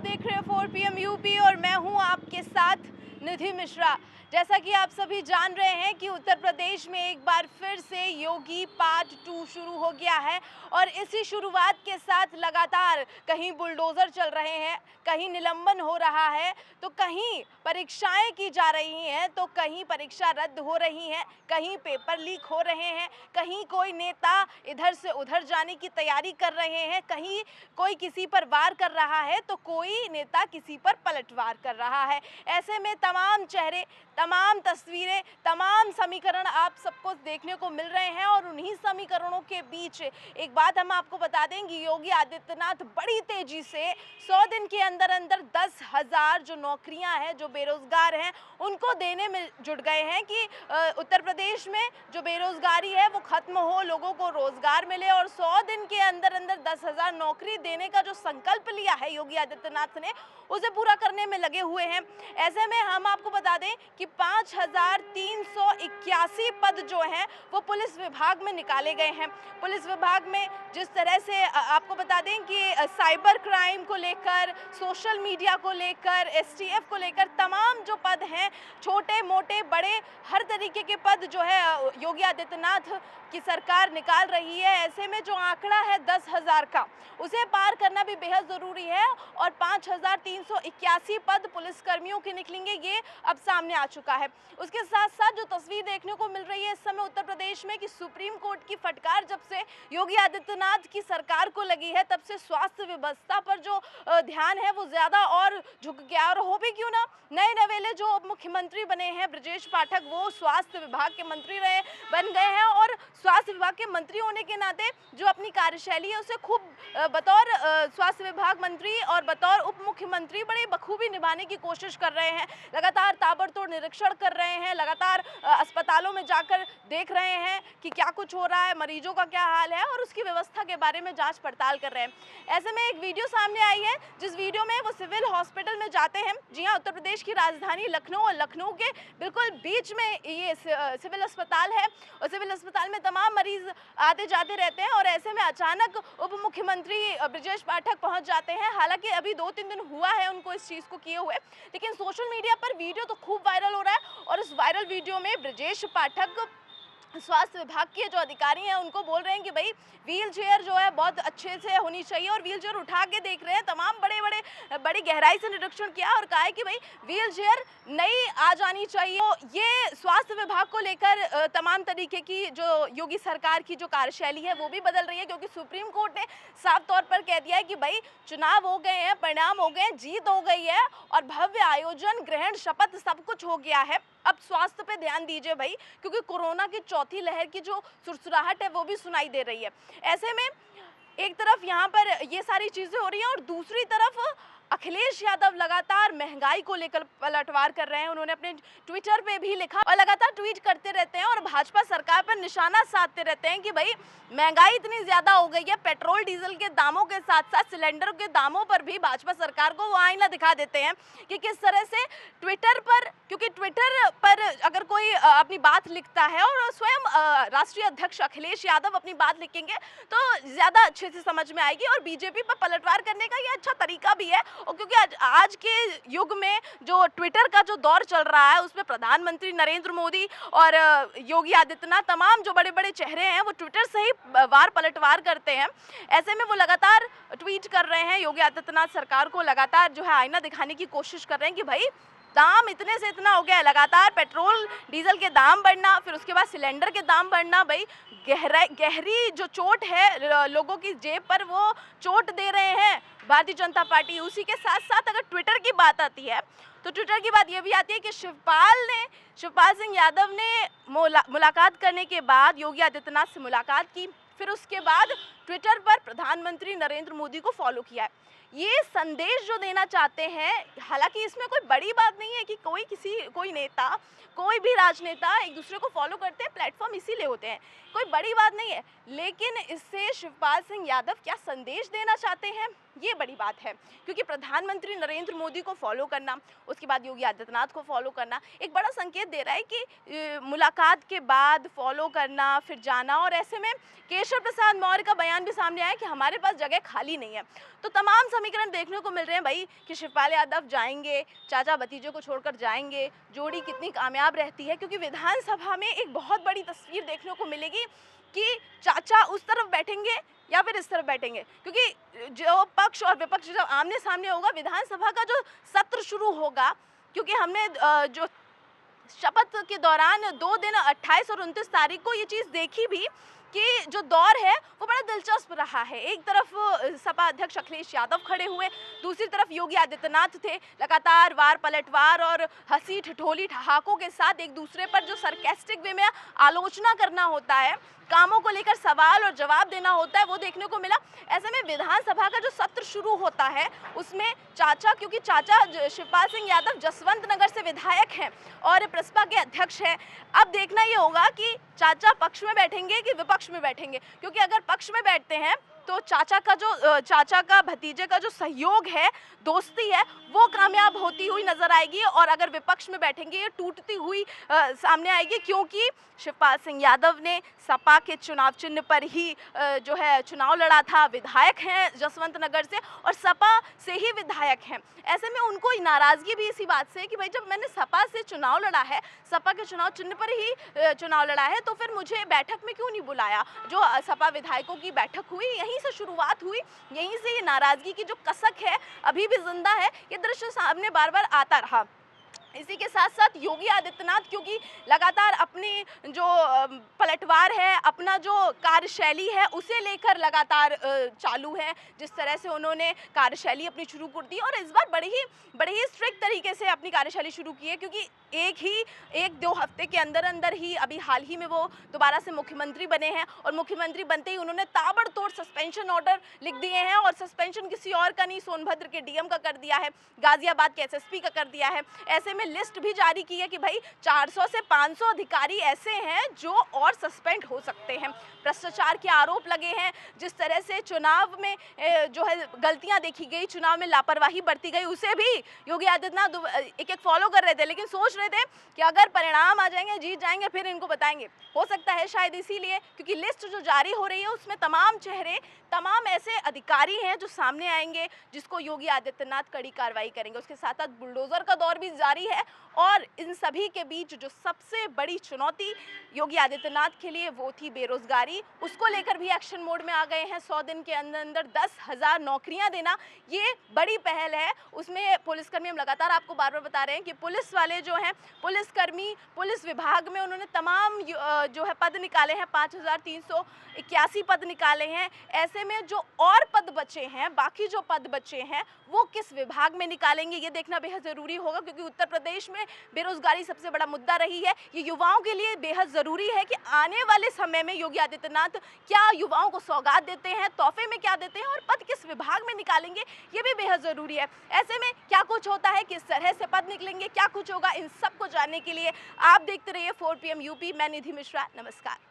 देख रहे हैं 4 PM यूपी और मैं हूं आपके साथ निधि मिश्रा। जैसा कि आप सभी जान रहे हैं कि उत्तर प्रदेश में एक बार फिर से योगी पार्ट 2 शुरू हो गया है और इसी शुरुआत के साथ लगातार कहीं बुलडोजर चल रहे हैं, कहीं निलंबन हो रहा है, तो कहीं परीक्षाएं की जा रही हैं, तो कहीं परीक्षा रद्द हो रही हैं, कहीं पेपर लीक हो रहे हैं, कहीं कोई नेता इधर से उधर जाने की तैयारी कर रहे हैं, कहीं कोई किसी पर वार कर रहा है तो कोई नेता किसी पर पलटवार कर रहा है। ऐसे में तमाम चेहरे, तमाम तस्वीरें, तमाम समीकरण आप सबको देखने को मिल रहे हैं और उन्हीं समीकरणों के बीच एक बात हम आपको बता दें कि योगी आदित्यनाथ बड़ी तेजी से 100 दिन के अंदर अंदर 10,000 जो नौकरियां हैं, जो बेरोजगार हैं, उनको देने में जुट गए हैं कि उत्तर प्रदेश में जो बेरोजगारी है वो खत्म हो, लोगों को रोजगार मिले और 100 दिन के अंदर अंदर 10,000 नौकरी देने का जो संकल्प लिया है योगी आदित्यनाथ ने, उसे पूरा करने में लगे हुए हैं। ऐसे में हम आपको बता दें कि 5,381 पद जो हैं वो पुलिस विभाग में निकाले गए हैं। पुलिस विभाग में जिस तरह से आपको बता दें कि साइबर क्राइम को लेकर, सोशल मीडिया को लेकर, STF को लेकर तमाम जो पद हैं, छोटे मोटे बड़े हर तरीके के पद जो है योगी आदित्यनाथ की सरकार निकाल रही है। ऐसे में जो आंकड़ा है 10,000 का, उसे पार करना भी बेहद ज़रूरी है और 5,381 पद पुलिसकर्मियों के निकलेंगे, ये अब सामने आ चुका है। उसके साथ साथ जो तस्वीर देखने को मिल रही है इस समय उत्तर प्रदेश में कि सुप्रीम कोर्ट की फटकार जब से योगी आदित्यनाथ की सरकार को लगी है, तब से स्वास्थ्य व्यवस्था पर जो ध्यान है वो ज़्यादा और झुक गया। और हो भी क्यों ना, नए नवेले जो उप मुख्यमंत्री बने हैं ब्रजेश पाठक, वो स्वास्थ्य विभाग के मंत्री बन गए हैं और स्वास्थ्य विभाग के मंत्री होने के नाते जो अपनी कार्यशैली है उसे खूब बतौर स्वास्थ्य विभाग मंत्री और बतौर उप मुख्यमंत्री बड़े बखूबी निभाने की कोशिश कर रहे हैं। लगातार ताबड़तोड़ निरीक्षण कर रहे हैं, लगातार अस्पतालों में जाकर देख रहे हैं कि क्या कुछ हो रहा है, मरीजों का क्या हाल है और उसकी व्यवस्था के बारे में जांच पड़ताल कर रहे हैं। ऐसे में एक वीडियो सामने आई है जिस वीडियो में वो सिविल हॉस्पिटल में जाते हैं। जी हाँ, उत्तर प्रदेश की राजधानी लखनऊ और लखनऊ के बिल्कुल बीच में ये सिविल अस्पताल है और सिविल अस्पताल में तमाम मरीज आते जाते रहते हैं और ऐसे में अचानक उप मुख्यमंत्री ब्रजेश पाठक पहुंच जाते हैं। हालांकि अभी 2-3 दिन हुआ है उनको इस चीज़ को किए हुए, लेकिन सोशल मीडिया पर वीडियो तो खूब वायरल हो रहा है और उस वायरल वीडियो में ब्रजेश पाठक स्वास्थ्य विभाग के जो अधिकारी हैं उनको बोल रहे हैं कि भाई व्हील चेयर जो है बहुत अच्छे से होनी चाहिए और व्हील चेयर उठा के देख रहे हैं। तमाम बड़ी गहराई से निरीक्षण किया और कहा है कि भाई व्हील चेयर नई आ जानी चाहिए। तो ये स्वास्थ्य विभाग को लेकर तमाम तरीके की जो योगी सरकार की जो कार्यशैली है वो भी बदल रही है, क्योंकि सुप्रीम कोर्ट ने साफ तौर पर कह दिया है कि भाई चुनाव हो गए हैं, परिणाम हो गए हैं, जीत हो गई है और भव्य आयोजन, ग्रहण, शपथ सब कुछ हो गया है। अब स्वास्थ्य पे ध्यान दीजिए भाई, क्योंकि कोरोना की चौथी लहर की जो सुरसुराहट है वो भी सुनाई दे रही है। ऐसे में एक तरफ यहाँ पर ये सारी चीज़ें हो रही हैं और दूसरी तरफ अखिलेश यादव लगातार महंगाई को लेकर पलटवार कर रहे हैं। उन्होंने अपने ट्विटर पे भी लिखा और लगातार ट्वीट करते रहते हैं और भाजपा सरकार पर निशाना साधते रहते हैं कि भाई महंगाई इतनी ज़्यादा हो गई है। पेट्रोल डीजल के दामों के साथ साथ सिलेंडर के दामों पर भी भाजपा सरकार को वो आईना दिखा देते हैं कि किस तरह से ट्विटर पर, क्योंकि ट्विटर पर अगर कोई अपनी बात लिखता है और स्वयं राष्ट्रीय अध्यक्ष अखिलेश यादव अपनी बात लिखेंगे तो ज़्यादा अच्छे से समझ में आएगी और बीजेपी पर पलटवार करने का ये अच्छा तरीका भी है। और क्योंकि आज के युग में जो ट्विटर का जो दौर चल रहा है उसमें प्रधानमंत्री नरेंद्र मोदी और योगी आदित्यनाथ, तमाम जो बड़े बड़े चेहरे हैं वो ट्विटर से ही वार पलटवार करते हैं। ऐसे में वो लगातार ट्वीट कर रहे हैं, योगी आदित्यनाथ सरकार को लगातार जो है आईना दिखाने की कोशिश कर रहे हैं कि भाई दाम इतने से इतना हो गया है, लगातार पेट्रोल डीजल के दाम बढ़ना, फिर उसके बाद सिलेंडर के दाम बढ़ना, भाई गहरी जो चोट है लोगों की जेब पर वो चोट दे रहे हैं भारतीय जनता पार्टी। उसी के साथ साथ अगर ट्विटर की बात आती है तो ट्विटर की बात ये भी आती है कि शिवपाल सिंह यादव ने मुलाकात करने के बाद योगी आदित्यनाथ से मुलाकात की, फिर उसके बाद ट्विटर पर प्रधानमंत्री नरेंद्र मोदी को फॉलो किया है। ये संदेश जो देना चाहते हैं, हालांकि इसमें कोई बड़ी बात नहीं है कि कोई नेता, कोई भी राजनेता एक दूसरे को फॉलो करते हैं, प्लेटफॉर्म इसीलिए होते हैं, कोई बड़ी बात नहीं है। लेकिन इससे शिवपाल सिंह यादव क्या संदेश देना चाहते हैं, ये बड़ी बात है, क्योंकि प्रधानमंत्री नरेंद्र मोदी को फॉलो करना, उसके बाद योगी आदित्यनाथ को फॉलो करना एक बड़ा संकेत दे रहा है कि मुलाकात के बाद फॉलो करना, फिर जाना। और ऐसे में केशव प्रसाद मौर्य का बयान भी सामने आया कि हमारे पास जगह खाली नहीं है। तो तमाम समीकरण देखने को मिल रहे हैं भाई कि शिवपाल यादव जाएंगे, चाचा भतीजे को छोड़कर जाएंगे, जोड़ी कितनी कामयाब रहती है, क्योंकि विधानसभा में एक बहुत बड़ी तस्वीर देखने को मिलेगी कि चाचा उस तरफ बैठेंगे या फिर इस तरफ बैठेंगे, क्योंकि जो पक्ष और विपक्ष जब आमने सामने होगा, विधानसभा का जो सत्र शुरू होगा, क्योंकि हमने जो शपथ के दौरान 2 दिन 28 और 29 तारीख को ये चीज़ देखी भी कि जो दौर है वो बड़ा दिलचस्प रहा है। एक तरफ सपा अध्यक्ष अखिलेश यादव खड़े हुए, दूसरी तरफ योगी आदित्यनाथ थे, लगातार वार पलटवार और हंसी ठिठोली ठहाकों के साथ एक दूसरे पर जो सरकास्टिक वे में आलोचना करना होता है, कामों को लेकर सवाल और जवाब देना होता है, वो देखने को मिला। ऐसे में विधानसभा का जो सत्र शुरू होता है उसमें चाचा, क्योंकि चाचा शिवपाल सिंह यादव जसवंत नगर से विधायक हैं और प्रसपा के अध्यक्ष हैं, अब देखना ये होगा कि चाचा पक्ष में बैठेंगे कि विपक्ष में बैठेंगे, क्योंकि अगर पक्ष में बैठते हैं तो चाचा का भतीजे का जो सहयोग है, दोस्ती है, वो कामयाब होती हुई नजर आएगी, और अगर विपक्ष में बैठेंगे ये टूटती हुई सामने आएगी, क्योंकि शिवपाल सिंह यादव ने सपा के चुनाव चिन्ह पर ही जो है चुनाव लड़ा था, विधायक हैं जसवंत नगर से और सपा से ही विधायक हैं। ऐसे में उनको नाराजगी भी इसी बात से है कि भाई जब मैंने सपा से चुनाव लड़ा है, सपा के चुनाव चिन्ह पर ही चुनाव लड़ा है, तो फिर मुझे बैठक में क्यों नहीं बुलाया। जो सपा विधायकों की बैठक हुई, यहीं से शुरुआत हुई, यहीं से ये नाराजगी की जो कसक है अभी भी जिंदा है, ये दृश्य सामने बार बार आता रहा। इसी के साथ साथ योगी आदित्यनाथ, क्योंकि लगातार अपनी जो पलटवार है, अपना जो कार्यशैली है, उसे लेकर लगातार चालू है, जिस तरह से उन्होंने कार्यशैली अपनी शुरू कर दी और इस बार बड़े ही स्ट्रिक्ट तरीके से अपनी कार्यशैली शुरू की है, क्योंकि एक दो हफ्ते के अंदर अंदर ही अभी हाल ही में वो दोबारा से मुख्यमंत्री बने हैं और मुख्यमंत्री बनते ही उन्होंने ताबड़तोड़ सस्पेंशन ऑर्डर लिख दिए हैं, और सस्पेंशन किसी और का नहीं, सोनभद्र के डीएम का कर दिया है, गाजियाबाद के एसएसपी का कर दिया है। ऐसे में लिस्ट भी जारी की है कि भाई 400 से 500 अधिकारी ऐसे हैं जो और सस्पेंड हो सकते हैं। भ्रष्टाचार के आरोप लगे हैं, जिस तरह से चुनाव में जो है गलतियां देखी गई, चुनाव में लापरवाही बरती गई, उसे भी योगी आदित्यनाथ एक फॉलो कर रहे थे, लेकिन सोच रहे थे कि अगर परिणाम आ जाएंगे, जीत जाएंगे, फिर इनको बताएंगे। हो सकता है शायद इसीलिए, क्योंकि लिस्ट जो जारी हो रही है उसमें तमाम चेहरे, तमाम ऐसे अधिकारी हैं जो सामने आएंगे जिसको योगी आदित्यनाथ कड़ी कार्रवाई करेंगे। उसके साथ साथ बुलडोजर का दौर भी जारी है, और इन सभी के बीच जो सबसे बड़ी चुनौती योगी आदित्यनाथ के लिए वो थी बेरोजगारी, उसको लेकर भी एक्शन मोड में आ गए हैं। 100 दिन के अंदर अंदर 10,000 नौकरियां देना, ये बड़ी पहल है। उसमें पुलिसकर्मी, हम लगातार आपको बार बार बता रहे हैं कि पुलिस वाले जो हैं, पुलिसकर्मी, पुलिस विभाग में उन्होंने तमाम जो है पद निकाले हैं, 5,381 पद निकाले हैं। ऐसे में जो और पद बचे हैं, बाकी जो पद बचे हैं, वो किस विभाग में निकालेंगे, ये देखना बेहद ज़रूरी होगा, क्योंकि उत्तर प्रदेश में बेरोजगारी सबसे बड़ा मुद्दा रही है। ये युवाओं के लिए बेहद ज़रूरी है कि आने वाले समय में योगी आदित्यनाथ क्या युवाओं को सौगात देते हैं, तोहफे में क्या देते हैं, और पद किस विभाग में निकालेंगे, ये भी बेहद ज़रूरी है। ऐसे में क्या कुछ होता है, किस तरह से पद निकलेंगे, क्या कुछ होगा, इन सब को जानने के लिए आप देखते रहिए 4 PM यूपी। मैं निधि मिश्रा, नमस्कार।